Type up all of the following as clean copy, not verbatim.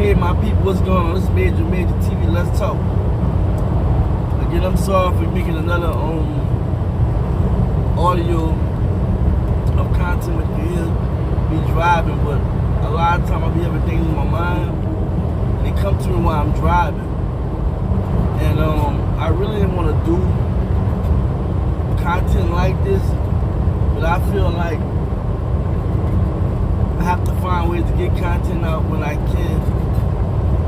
Hey, my people, what's going on? This is Major TV. Let's talk. Again, I'm sorry for making another audio of content with you here. Be driving, but a lot of time I be having things in my mind, and they come to me while I'm driving. And I really didn't want to do content like this, but I feel like I have to find ways to get content out when I can,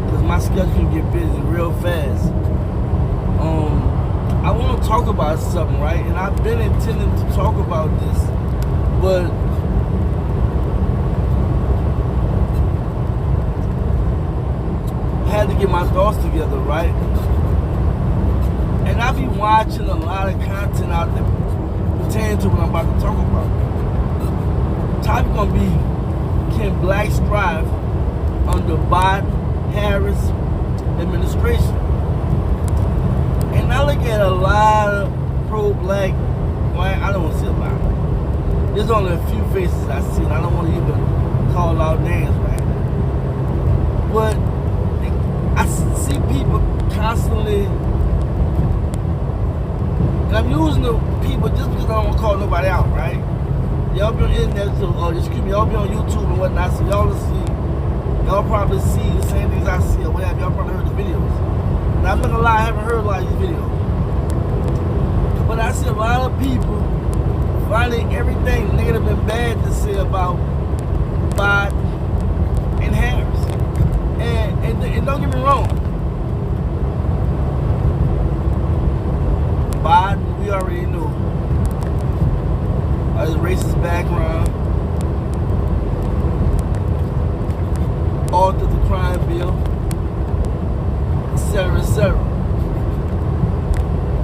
because my schedule can get busy real fast. I want to talk about something, right? And I've been intending to talk about this, but I had to get my thoughts together, right? And I be watching a lot of content out there pertaining to what I'm about to talk about. The topic gonna be, can blacks thrive under Biden-Harirs Administration? And I look at a lot of pro-black, well, I don't want to say a lot. There's only a few faces I see, and I don't want to even call out names, right? But I see people constantly, and I'm using the people just because I don't want to call nobody out, right? Y'all be on the internet, y'all be on YouTube and whatnot, so y'all probably see the same things I see or whatever. Y'all probably heard the videos. And I'm not gonna lie, I haven't heard a lot of these videos. But I see a lot of people finding everything negative and bad to say about Biden and Harris. And don't get me wrong, Biden, we already knew his racist background, author of the crime bill, etc., etc.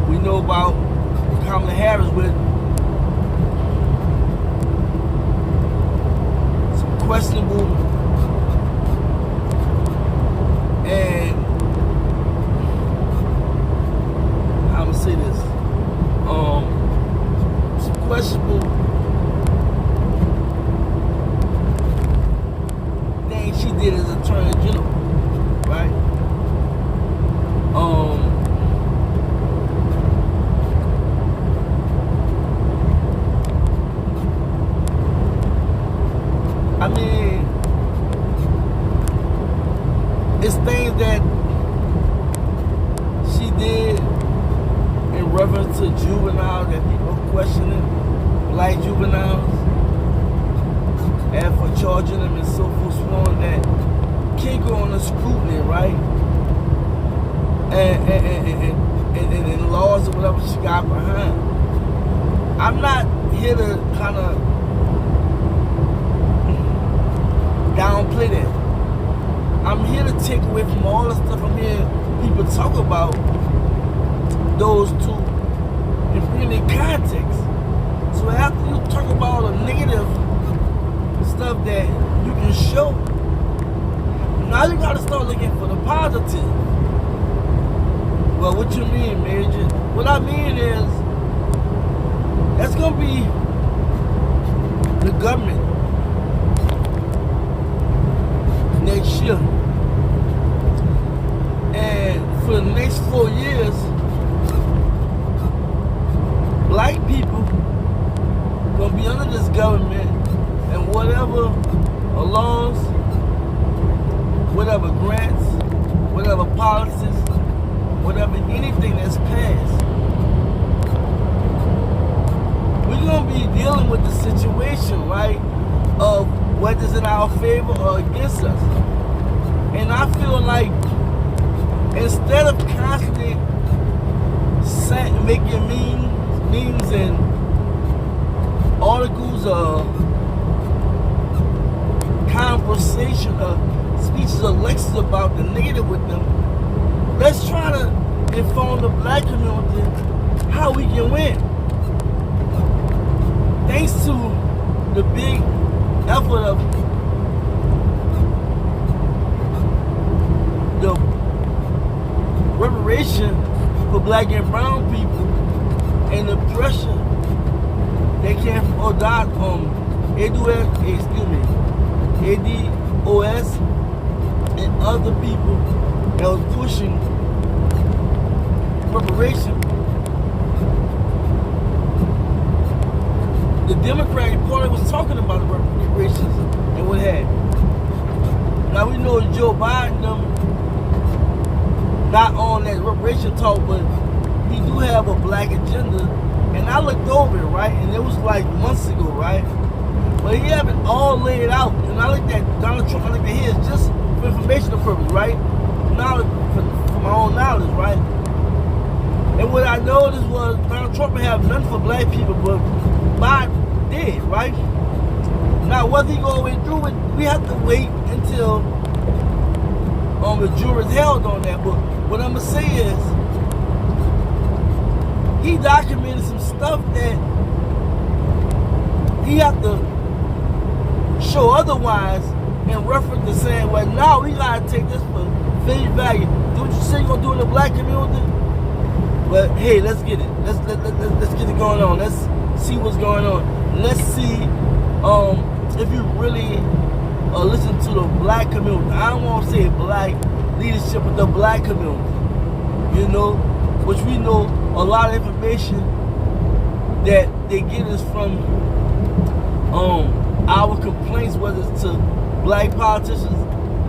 We know about Kamala Harris with some questionable and how I'm gonna say this, some questionable things she did as Attorney General, right? I mean, it's things that she did in reference to juveniles that people are questioning, black juveniles, and for charging them and so forth, sworn that can't go on the scrutiny, right? And laws or whatever she got behind. I'm not here to kind of downplay that. I'm here to take away from all the stuff I'm hearing people talk about those two and bring it in context. So after you talk about all the negative stuff that you can show, now you gotta start looking for the positive. Well, what you mean, Major? What I mean is, that's gonna be the government next year. And for the next 4 years, black people gonna be under this government, and whatever laws, whatever grants, whatever policies, whatever anything that's passed, we're gonna be dealing with the situation, right, of whether it's in our favor or against us. And I feel like instead of constantly making memes and articles or conversation or speeches or lectures about the negative with them, let's try to inform the black community how we can win. Thanks to the big effort of the reparation for black and brown people and the pressure they came from ADOS and other people that was pushing reparation, the Democratic Party was talking about the reparations and what have you. Now we know Joe Biden not on that reparation talk, but he do have a black agenda. And I looked over it, right? And it was like months ago, right? But he have it all laid out. And I looked at Donald Trump, I looked at his just for informational purpose, right? Knowledge, for my own knowledge, right? And what I noticed was Donald Trump would have nothing for black people, but Biden did, right? Now, whether he go all the way through it, we have to wait until the jury's held on that. But what I'm going to say is, he documented some stuff that he have to show otherwise in reference to saying, well, now we got to take this for face value. Do what you say you're going to do in the black community? But hey, let's get it. Let's get it going on. Let's see what's going on. Let's see if you really listen to the black community. I don't want to say black leadership, but the black community. You know, which we know a lot of information that they get is from our complaints, whether it's to black politicians,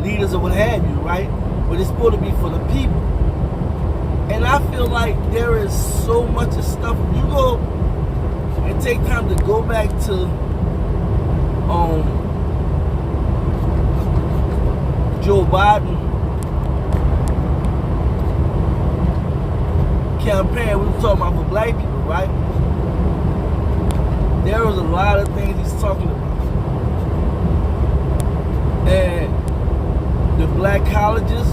leaders, or what have you, right? But it's supposed to be for the people. And I feel like there is so much of stuff. You go and take time to go back to Joe Biden campaign, we were talking about for black people, right? There was a lot of things he's talking about. And the black colleges,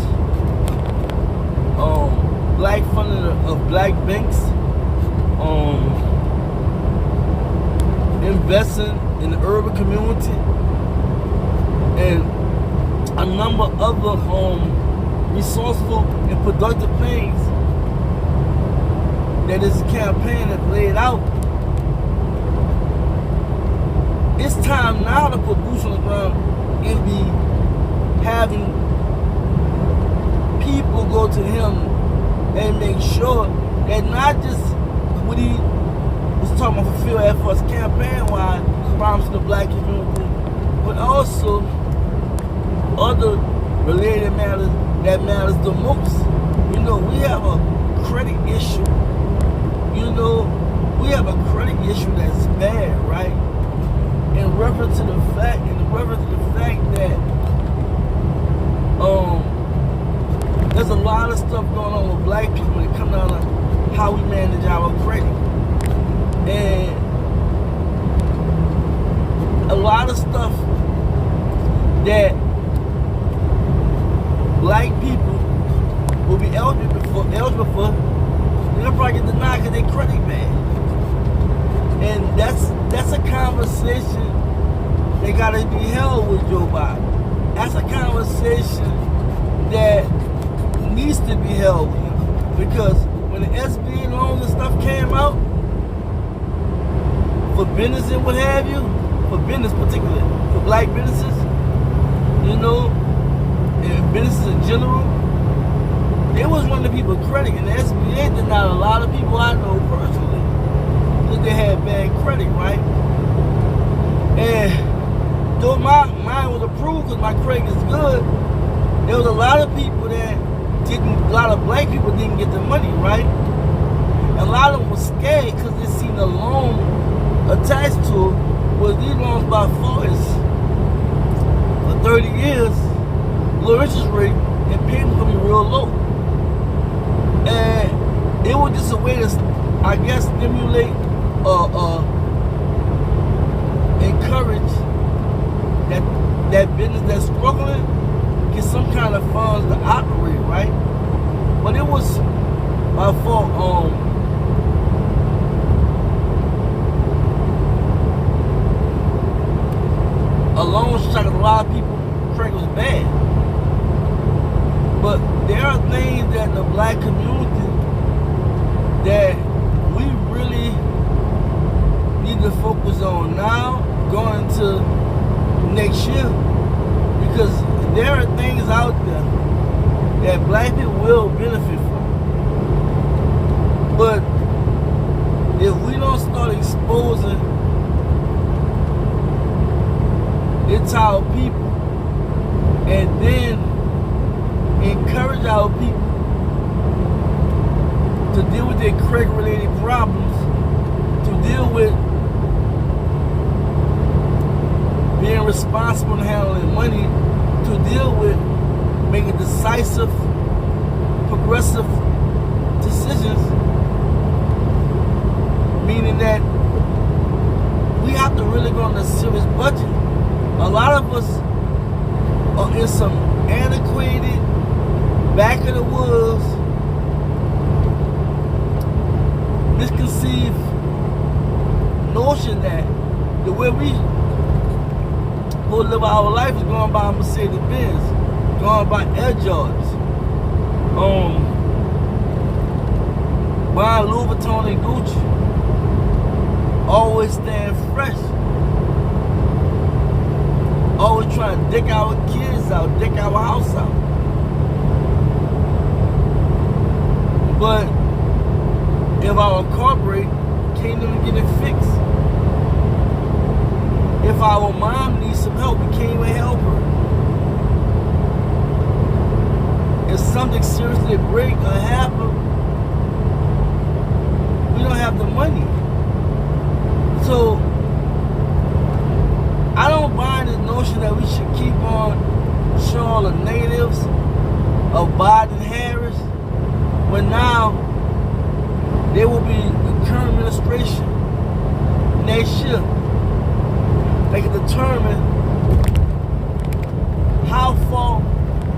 black funding of black banks, investing in the urban community, and a number of other resourceful and productive things that this campaign has laid out. It's time now to put boots on the ground and be having people go to him and make sure that not just what he was talking about fulfill efforts campaign-wide, promise the black community, but also other related matters that matters the most. You know, we have a credit issue. You know, we have a credit issue that's bad, right? In reference to the fact, that there's a lot of stuff going on with black people when it comes down to how we manage our credit. And a lot of stuff that black people will be eligible for, they'll probably get denied because they credit bad. And that's a conversation that got to be held with Joe Biden. That's a conversation that needs to be held with him. Because when the SBA loans and stuff came out, for business and what have you, for business particularly, for black businesses, you know, and businesses in general, they was one of the people credit, and the SBA denied a lot of people I know personally because they had bad credit, right? And though mine was approved because my credit is good, there was a lot of people that a lot of black people didn't get the money, right? And a lot of them were scared because they seen the loan attached to it. Was these loans by far is for 30 years, low interest rate, and payments gonna be real low. And it was just a way to, I guess, stimulate, encourage that business that's struggling get some kind of funds to operate, right? But it was by far a loan shot. A lot of people credit was bad. But there are things that the black community that we really need to focus on now going into next year, because there are things out there that black people will benefit from. But if we don't start exposing it to our people and then encourage our people to deal with their credit-related problems, to deal with being responsible and handling money, to deal with making decisive, progressive decisions, meaning that we have to really go on a serious budget. A lot of us are in some antiquated, back of the woods, misconceived notion that the way we will live our life is going by Mercedes-Benz, going by Air Jordans, buying Louis Vuitton and Gucci, always staying fresh, always trying to deck our kids out, deck our house out. But if our corporate can't even get it fixed, if our mom needs some help, we can't even help her. If something seriously break or happen, we don't have the money. So I don't buy this notion that we should keep on showing all the negatives of Biden-Harris when now there will be the current administration next year. They can determine how far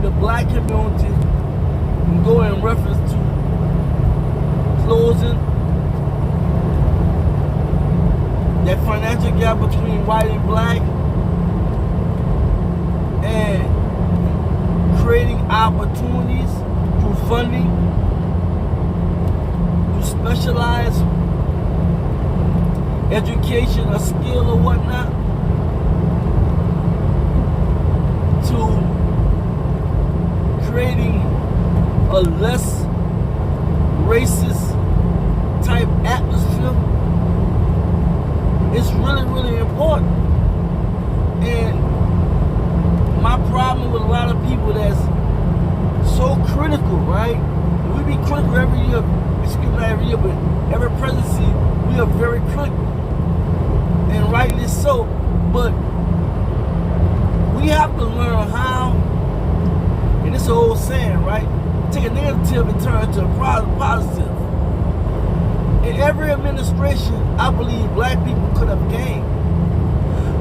the black community can go in reference to closing that financial gap between white and black and creating opportunities through funding, through specialized education or skill or whatnot, to creating a less racist type atmosphere. It's really, really important. And my problem with a lot of people that's so critical, right? We be critical every year, excuse me, not every year, but every presidency, we are very critical. And rightly so. But we have to learn how, and it's an old saying, right? Take a negative and turn it to a positive. In every administration, I believe black people could have gained.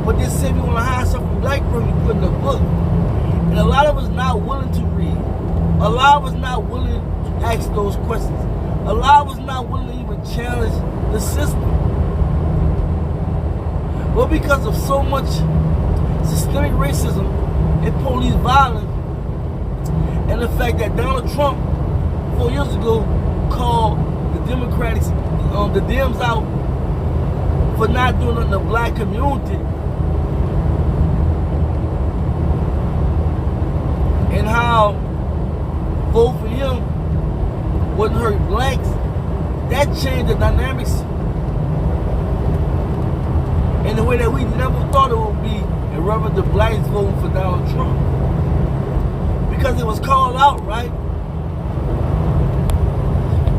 But they say we want to hire something from black people, you put in a book. And a lot of us not willing to read. A lot of us not willing to ask those questions. A lot of us not willing to even challenge the system. But because of so much systemic racism and police violence, and the fact that Donald Trump 4 years ago called the Democrats, the Dems out for not doing nothing in the black community, and how vote for him wouldn't hurt blacks, that changed the dynamics in the way that we never thought it would be, and rather the blacks voting for Donald Trump. Because it was called out, right?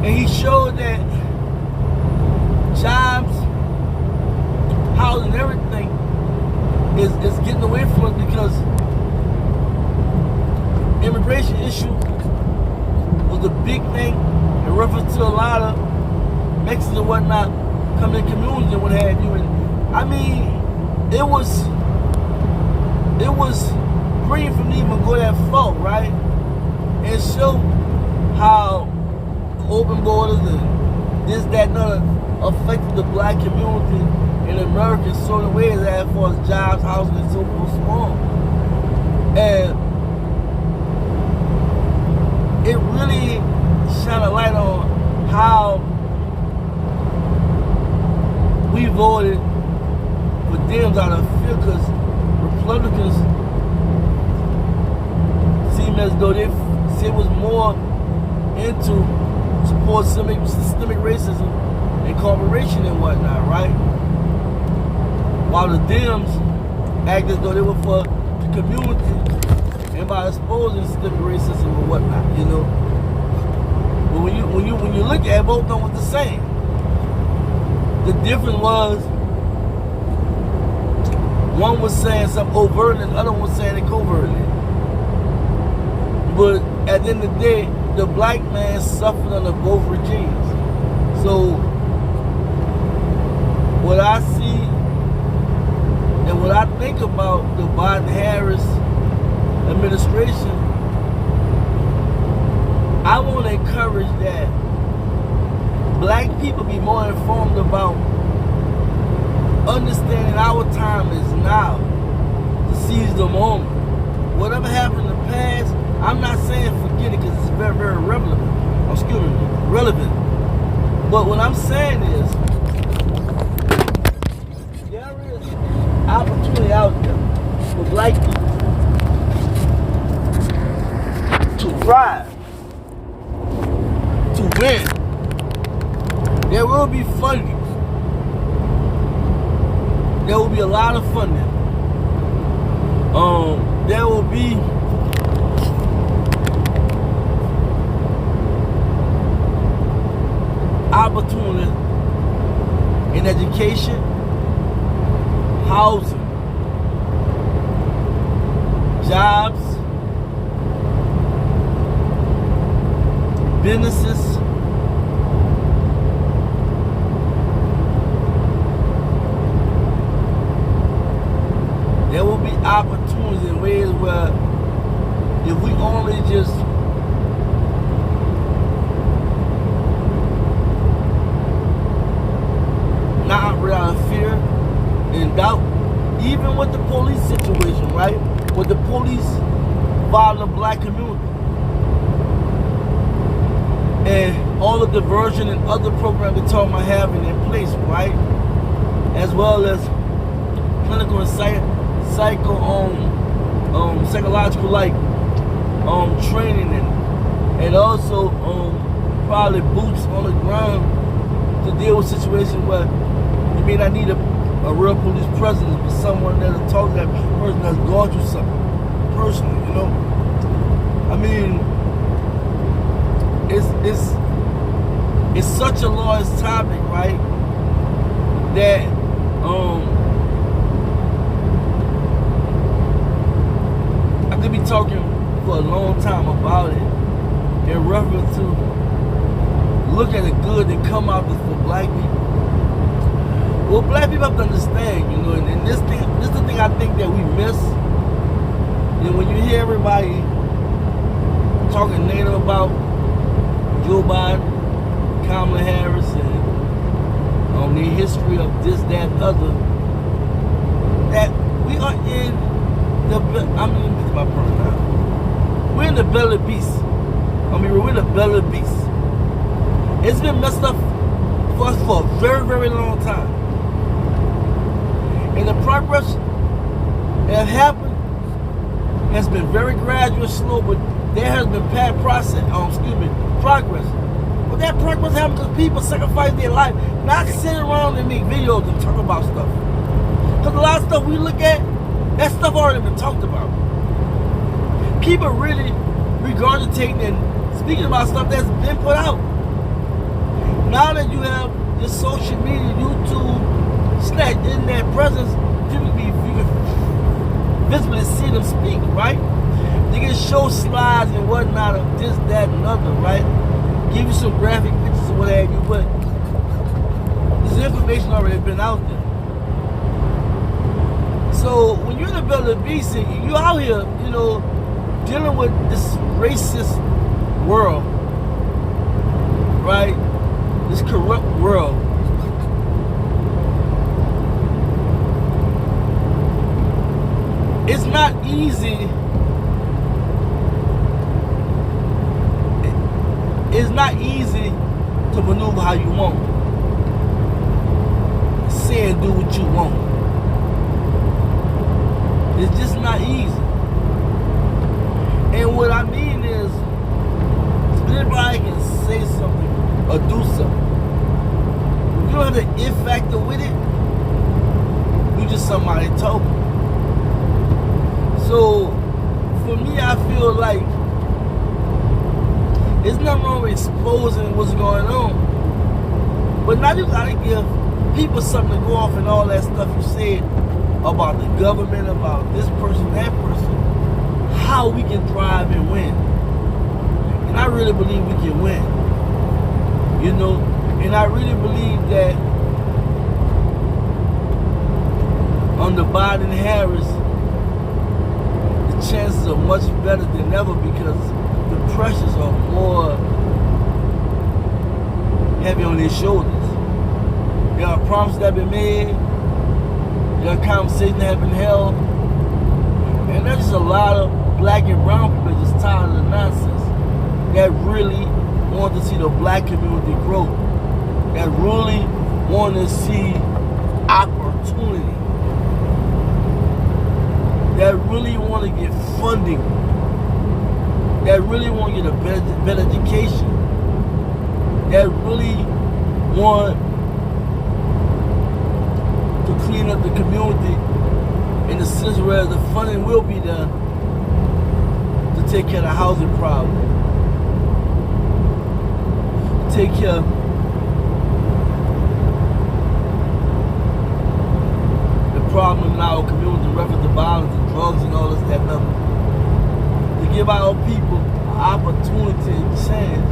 And he showed that jobs, housing, everything is getting away from us because immigration issue was a big thing in reference to a lot of Mexicans and whatnot coming in communities and what have you. And I mean, it was brilliant for me to even go that far, right? And show how open borders and this, that, and other affected the black community in America in so many ways as far as jobs, housing, and so forth, so on. And it really shined a light on how we voted for Dems out of fear, because Republicans seem as though they See, it was more into support systemic racism and corporation and whatnot, right? While the Dems act as though they were for the community and by exposing systemic racism and whatnot, you know. But when you look at it, both of them was the same. The difference was one was saying something overtly and the other one was saying it covertly. But at the end of the day, the black man suffered under both regimes. So what I see and what I think about the Biden-Harris administration, I want to encourage that black people be more informed about understanding our time is now to seize the moment. Whatever happened in the past, I'm not saying forget it because it's very, very relevant. But what I'm saying is there is opportunity out there for black people to thrive, to win. There will be funding. There will be a lot of funding. There will be opportunity in education, housing, jobs, businesses, there will be opportunities in ways where if we only just not operate out of fear and doubt, even with the police situation, right? With the police violating the black community and all the diversion and other programs they're talking about having in place, right? As well as clinical and psychological training and also probably boots on the ground to deal with situations where you may not need a real police presence, but someone that'll talk to that person that's gone through something personally, you know. I mean, it's such a large topic, right? That I could be talking for a long time about it in reference to look at the good that come out for black people. Well, black people have to understand, you know, and this is the thing I think that we miss. You know, when you hear everybody talking negative about Joe Biden, Kamala Harris, and the history of this, that, and other, that we are in the, it's my pronoun. We're in the belly beast. We're in the belly beast. It's been messed up for us for a very, very long time. And the progress that happened has been very gradual and slow, but there has been progress. But that progress happened because people sacrifice their life, not sit around and make videos and talk about stuff. Because a lot of stuff we look at, that stuff already been talked about. People really regurgitating and speaking about stuff that's been put out. Now that you have your social media, YouTube, slash internet presence, you can visibly see them speak, right? They can show slides and whatnot of this, that, and other, right? Give you some graphic pictures or what have you, but this information already been out there. So when you're in the belly of the beast and you're out here, you know, dealing with this racist world, right? This corrupt world. It's not easy. It's not easy to maneuver how you want. Say and do what you want. It's just not easy. And what I mean is, wrong with exposing what's going on. But now you gotta give people something to go off and all that stuff you said about the government, about this person, that person, how we can thrive and win. And I really believe we can win. You know, and I really believe that under Biden-Harris, the chances are much better than ever because the pressures are more heavy on their shoulders. There are promises that have been made, there are conversations that have been held, and there's just a lot of black and brown people just tired of the nonsense that really want to see the black community grow, that really want to see opportunity, that really want to get funding, that really want to get a better education, that really want to clean up the community in the sense where the funding will be there to take care of the housing problem, take care of the problem in our community, reference to violence and drugs and all this, that, and other. To give our people an opportunity and chance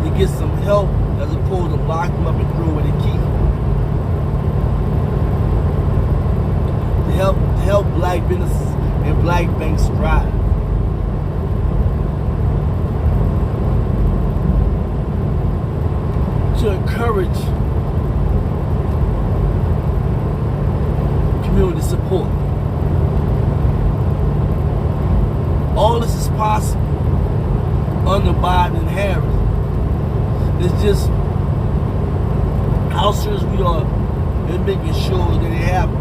to get some help as opposed to lock them up and throw away the key. To help black businesses and black banks thrive. To encourage community support. All this is possible under Biden-Harris. It's just how serious we are in making sure that it happens.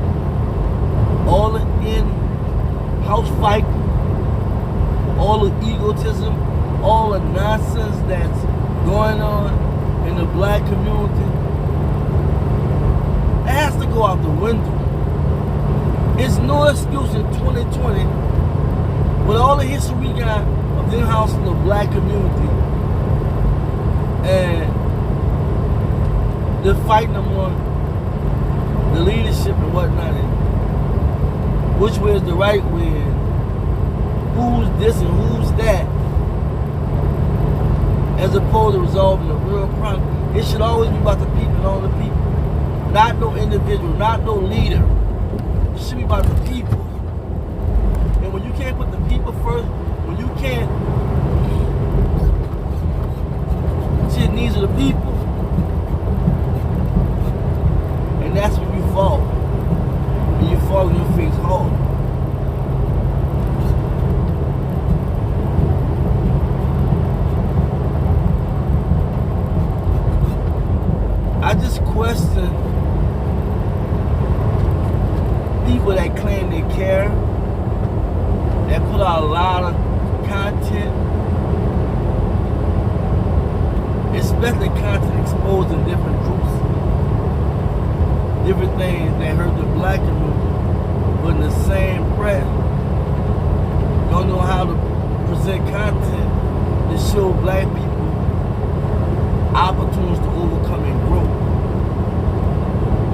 All the in-house fight, all the egotism, all the nonsense that's going on in the black community, it has to go out the window. It's no excuse in 2020 with all the history we got of the in-house in the black community and they're fighting among the leadership and whatnot, and which way is the right way, who's this and who's that, as opposed to resolving the real problem. It should always be about the people and all the people, not no individual, not no leader. It should be about the people. And when you can't put the people first, when you can't see the needs of the people, and that's when you fall. And you fall on your face hard. I just question people that claim they care, that put out a lot of content, especially content exposing different groups, different things that hurt the black community, but in the same breath, don't know how to present content to show black people opportunities to overcome and grow.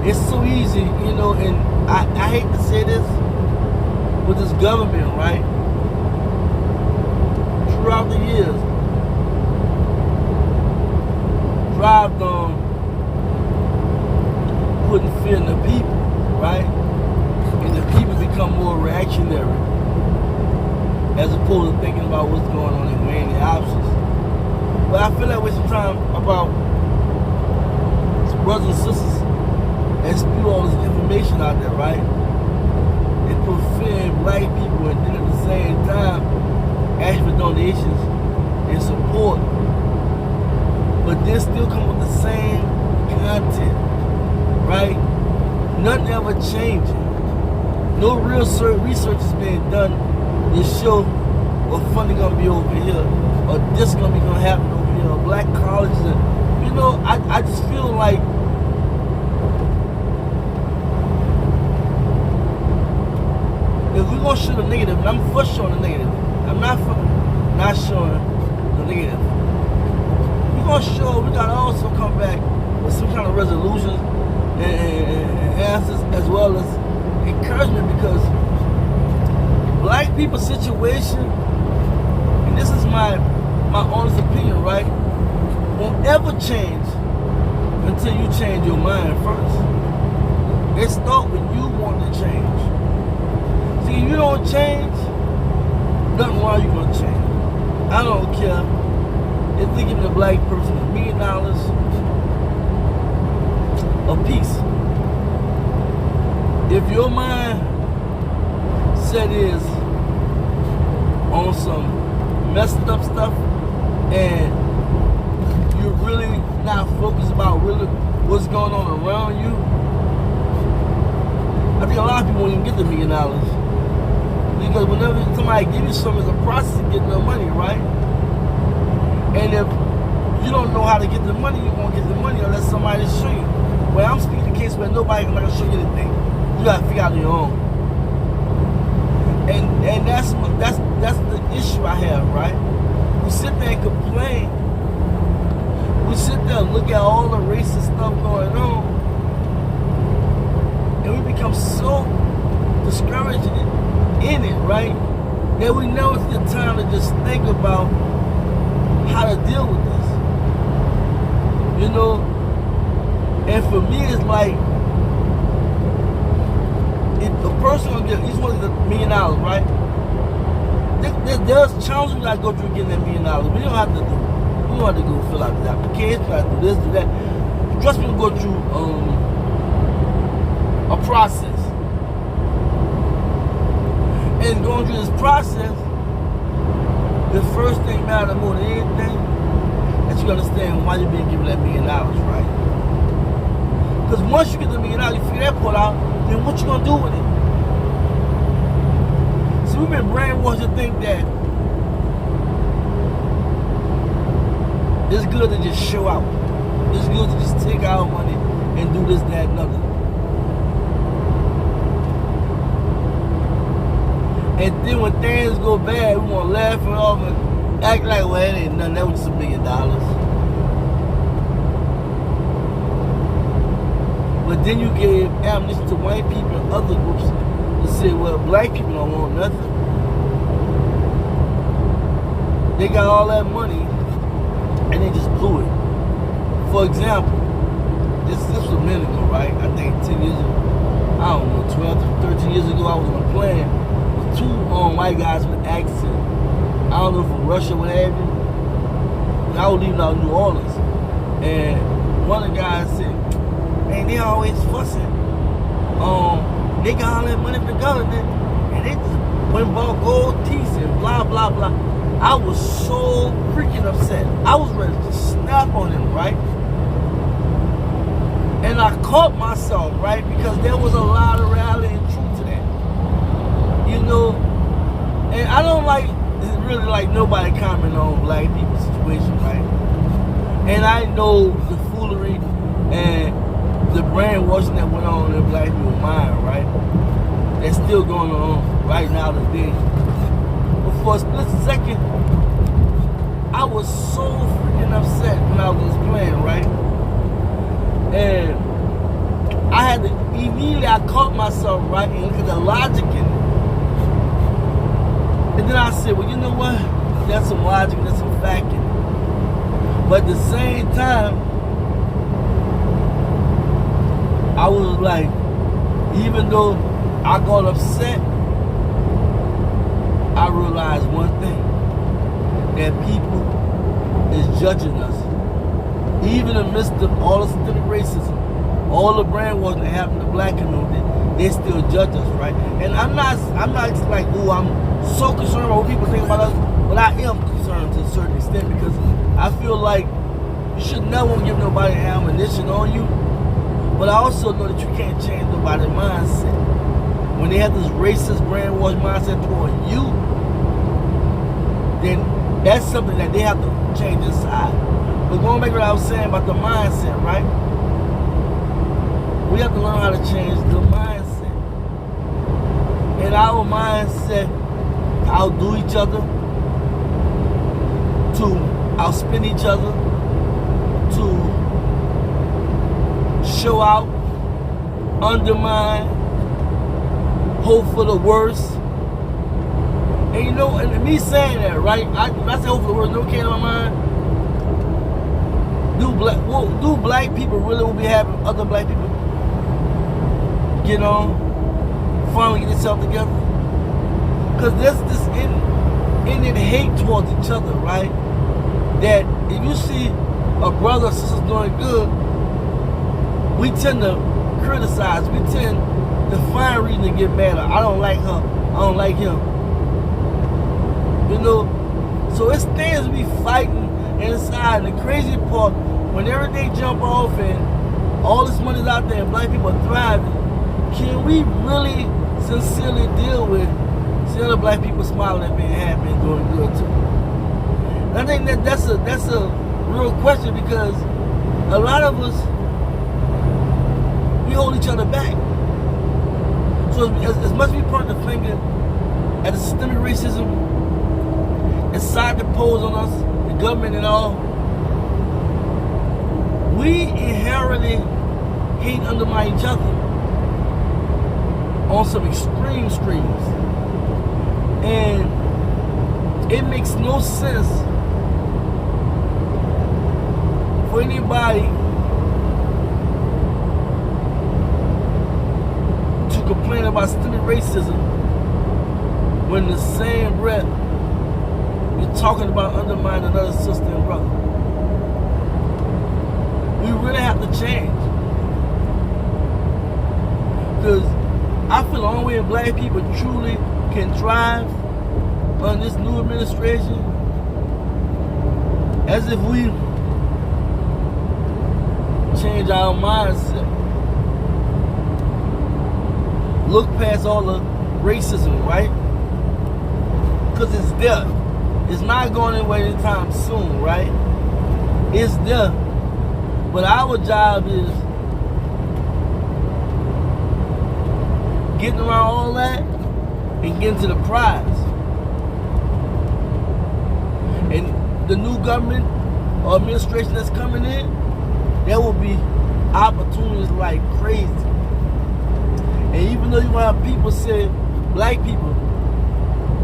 It's so easy, you know, and I hate to say this, with this government, right? Throughout the years, thrived on putting fear in the people, right? And the people become more reactionary as opposed to thinking about what's going on and weighing the options. But I feel like we're some time about some brothers and sisters that spew all this information out there, right? And put fear in black people and then at the same time ask for donations and support. But then still come with the same content, right? Nothing ever changing. No real research is being done to show what funding gonna be over here, or this gonna happen over here, or black colleges. And, you know, I just feel like if we're gonna show the negative, and I'm for showing the negative, I'm not for not showing the negative. more sure we gotta also come back with some kind of resolutions and answers, as well as encouragement, because black people's situation, and this is my honest opinion, right, won't ever change until you change your mind first. It starts when you want to change. See, if you don't change, nothing why you gonna change. I don't care if they give a black person $1 million a piece. If your mind set is on some messed up stuff and you're really not focused about really what's going on around you, I think a lot of people won't even get the $1 million. Because whenever somebody gives you something, it's a process of getting the money, right? And if you don't know how to get the money, you won't get the money unless somebody show you. Well, I'm speaking the case where nobody's gonna show you anything. You gotta figure out on your own. And that's the issue I have, right? We sit there and complain. We sit there and look at all the racist stuff going on, and we become so discouraged in it, right, that we never get time to just think about how to deal with this, you know. And for me, it's like, if a person gonna get each one of the $1 million, right, there's challenges we gotta go through getting that $1 million. We don't have to go fill out the application, we gotta do this, do that. Trust me, we'll go through a process. And going through this process, the first thing matters more than anything, that you understand why you're being given that $1 million, right? Because once you get the $1 million, you figure that part out, then what you gonna do with it? So we've been brainwashed to think that it's good to just show out. It's good to just take our money and do this, that, and other. And then when things go bad, we want to laugh it off and act like, well, it ain't nothing. That was just $1 million. But then you gave ammunition to white people and other groups to say, well, black people don't want nothing. They got all that money and they just blew it. For example, this was a minute ago, right? I think 10 years ago. I don't know, 12 to 13 years ago, I was on a plane. Two white guys with accent. I don't know if from Russia, what have you. I was leaving out of New Orleans. And one of the guys said, man, they always fussing. They got all that money for government and they just went and bought gold teeth and blah, blah, blah. I was so freaking upset. I was ready to snap on him, right? And I caught myself, right? Because there was a lot of reality and truth to that. You know, and I don't really like nobody comment on black people's situation, right? And I know the foolery and the brainwashing that went on in black people's mind, right? That's still going on right now today. But for a split second, I was so freaking upset when I was playing, right? And I had to immediately, I caught myself, right, and look at the logic in it. And then I said, well, you know what? That's some logic, that's some fact in it. But at the same time, I was like, even though I got upset, I realized one thing, that people is judging us. Even amidst all the systemic racism, all the brainwashing that happened to the black community, they still judge us, right? And I'm not like, oh, I'm so concerned about what people think about us, but I am concerned to a certain extent, because I feel like you should never give nobody ammunition on you, but I also know that you can't change nobody's mindset. When they have this racist, brainwashed mindset toward you, then that's something that they have to change inside. But going back to what I was saying about the mindset, right? We have to learn how to change the mindset. And our mindset to outdo each other, to outspin each other, show out, undermine, hope for the worst. And you know, and me saying that, right? When I say hope for the worst, no came to my mind. Do black people really will be having other black people get on, finally get themselves together? Because there's this innate hate towards each other, right? That if you see a brother or sister doing good, we tend to criticize. We tend to find reason to get mad. I don't like her. I don't like him. You know? So it's things we fighting inside. And the crazy part, when everything jump off and all this money's out there and black people are thriving, can we really sincerely deal with seeing other black people smiling and being happy and doing good too? And I think that's a real question, because a lot of us, we hold each other back. So as much as we point the finger at the systemic racism inside the pose on us, the government and all, we inherently hate and undermine each other on some extreme streams. And it makes no sense for anybody to complain about systemic racism when in the same breath you're talking about undermining another sister and brother. We really have to change. Because I feel the only way black people truly can thrive under this new administration as if we change our mindset. Look past all the racism, right? Because it's there. It's not going anywhere anytime soon, right? It's there. But our job is getting around all that and getting to the prize. And the new government or administration that's coming in, there will be opportunities like crazy. And even though you have people say, black people,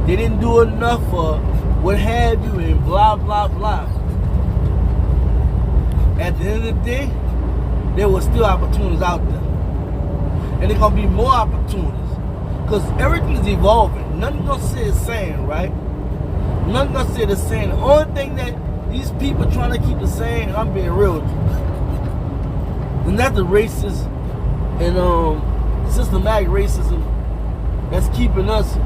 they didn't do enough or what have you and blah, blah, blah. At the end of the day, there were still opportunities out there. And there's going to be more opportunities. Because everything's evolving. Nothing's going to stay the same, right? Nothing's going to stay the same. The only thing that these people trying to keep the same, and I'm being real with you, and that's the racist and systematic racism that's keeping us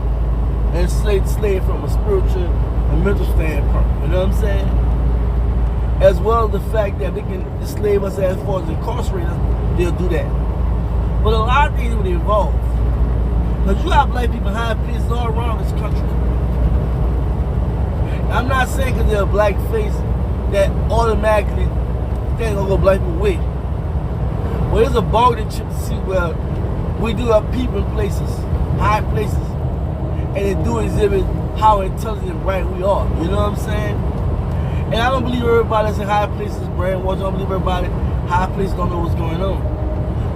enslaved from a spiritual and mental standpoint. You know what I'm saying? As well as the fact that they can enslave us as far as incarcerate us, they'll do that. But a lot of things would evolve. Because you have black people in high places all around this country. I'm not saying because they're a black face that automatically they're going to go black people way. Well, there's a bargaining chip to see where we do have people in places, high places, and they do exhibit how intelligent and bright we are. You know what I'm saying? And I don't believe everybody that's in high places is brainwashed. I don't believe everybody high places don't know what's going on.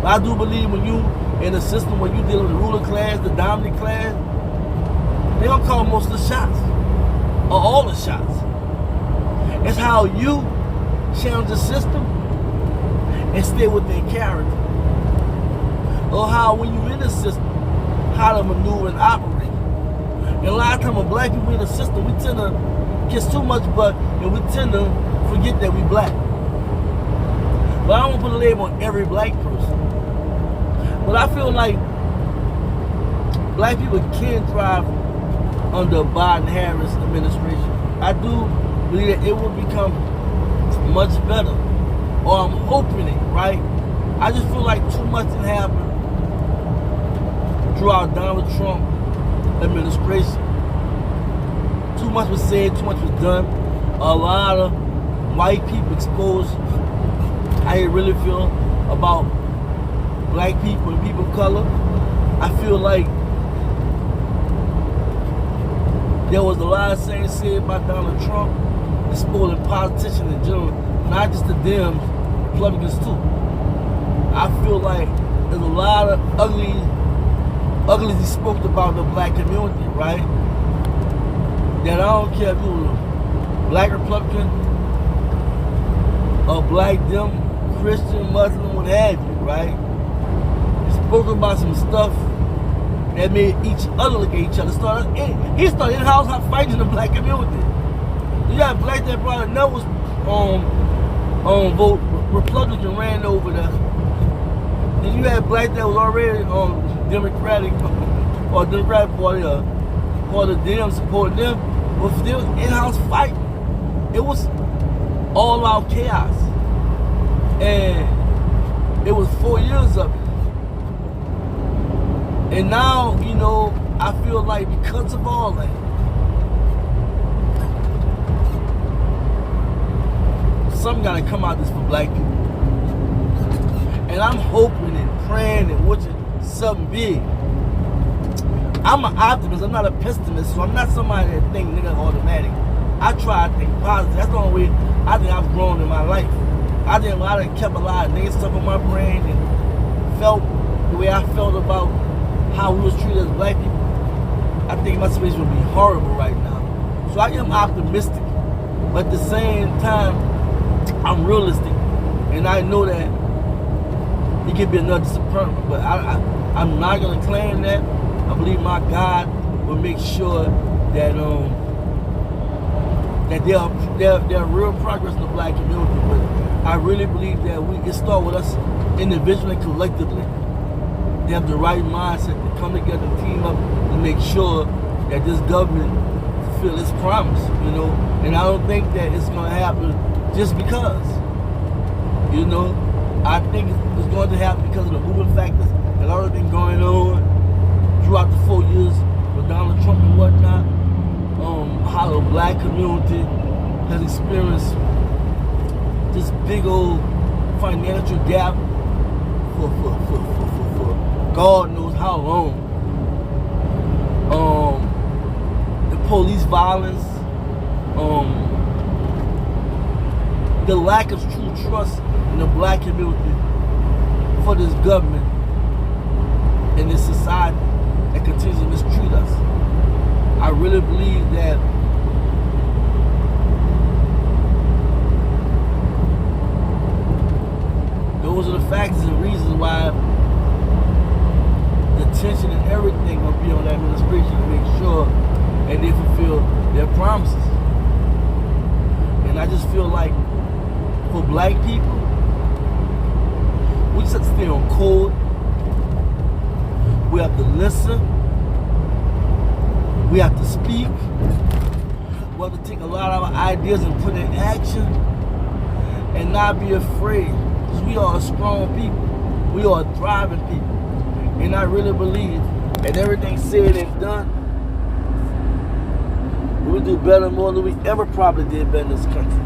But I do believe when you in a system where you deal with the ruler class, the dominant class, they don't call most of the shots. Or all the shots. It's how you challenge the system and stay within character. Or how when you're in the system, how to maneuver and operate. And a lot of times when black people in the system, we tend to kiss too much butt and we tend to forget that we black. But I don't want to put a label on every black person. But I feel like black people can thrive under Biden-Harirs Administration. I do believe that it will become much better. Or I'm hoping it, right? I just feel like too much can happen throughout Donald Trump administration. Too much was said, too much was done. A lot of white people exposed how they really feel about black people and people of color. I feel like there was a lot of things said about Donald Trump, exposing politicians in general, not just the Dems, Republicans too. I feel like there's a lot of ugly spoke about the black community, right? That I don't care if you're a black Republican or black Dem, Christian, Muslim, what have you, right? They spoke about some stuff that made each other look at each other. He started in-house fighting in the black community. You got black that probably never was vote Republican ran over there. Then you had black that was already Democratic or Democratic Party or the Dems supporting them, but still in-house fight. It was all out chaos, and it was 4 years of it. And now, you know, I feel like because of all that, something gotta come out of this for black people. And I'm hoping and praying and wishing something big. I'm an optimist, I'm not a pessimist, so I'm not somebody that think nigga automatic. I try to think positive. That's the only way I think I've grown in my life. I done kept a lot of negative stuff in my brain and felt the way I felt about how we was treated as black people. I think my situation would be horrible right now. So I am optimistic, but at the same time, I'm realistic, and I know that it could be another disappointment. But I'm not gonna claim that. I believe my God will make sure that that there are real progress in the black community. But I really believe that it starts with us individually and collectively. They have the right mindset to come together and team up and make sure that this government fulfills its promise, you know. And I don't think that it's going to happen just because, you know. I think it's going to happen because of the moving factors that already been going on throughout the 4 years with Donald Trump and whatnot. How the black community has experienced this big old financial gap for God knows how long. The police violence, the lack of true trust in the black community for this government and this society that continues to mistreat us. I really believe that those are the factors and reasons why the tension and everything will be on the administration to make sure that they fulfill their promises. And I just feel like for black people, we just have to stay on code. We have to listen. We have to speak. We have to take a lot of our ideas and put in action and not be afraid. Because we are a strong people. We are a thriving people. And I really believe that everything said and done, we'll do better more than we ever probably did better in this country.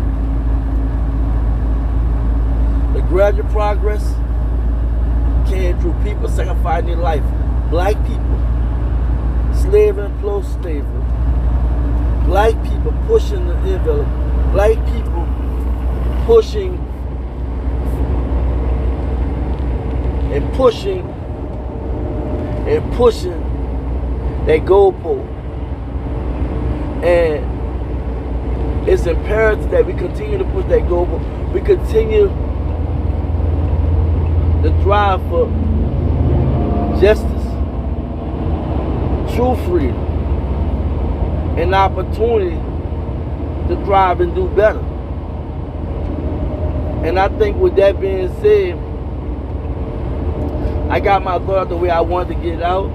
The gradual progress came through people sacrificing their life. Black people, slavery and post-slavery. Black people pushing the envelope. Black people pushing that goalpost. And it's imperative that we continue to push that goalpost. We continue the drive for justice, true freedom, and opportunity to thrive and do better. And I think with that being said, I got my thought out the way I wanted to get it out.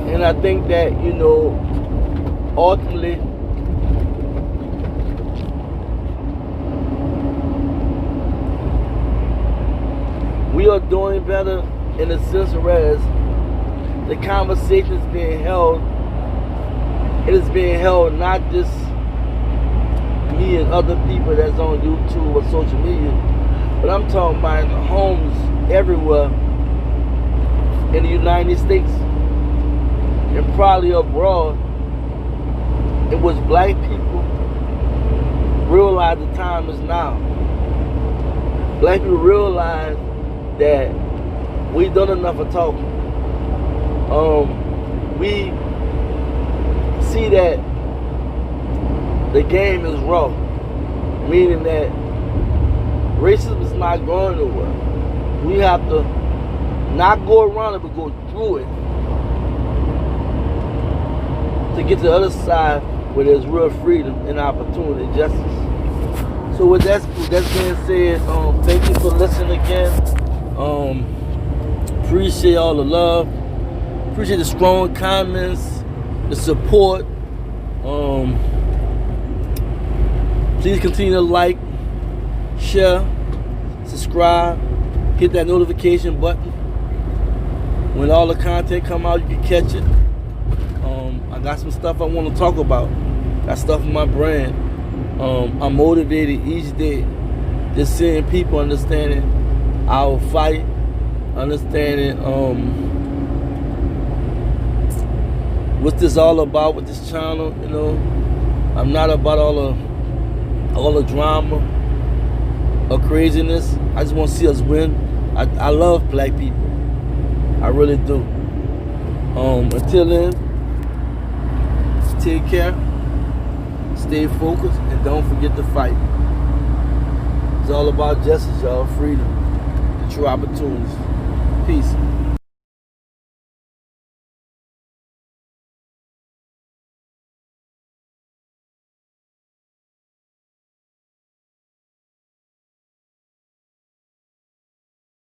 And I think that, you know, ultimately, we are doing better in a sense whereas the conversation is being held. It is being held not just me and other people that's on YouTube or social media, but I'm talking about in the homes everywhere in the United States and probably abroad, in which black people realize the time is now. Black people realize that we done enough of talking. We see that the game is raw, meaning that racism is not going nowhere. We have to not go around it, but go through it to get to the other side where there's real freedom and opportunity and justice. So with that being said, thank you for listening again. Appreciate all the love. Appreciate the strong comments, the support. Please continue to like, share, subscribe, hit that notification button. When all the content come out, you can catch it. I got some stuff I want to talk about. Got stuff in my brand. I'm motivated each day, just seeing people understanding our fight, understanding what's this all about with this channel. You know, I'm not about all the drama or craziness. I just want to see us win. I love black people. I really do. Until then, take care, stay focused, and don't forget to fight. It's all about justice, y'all. Freedom, the true opportunities. Peace.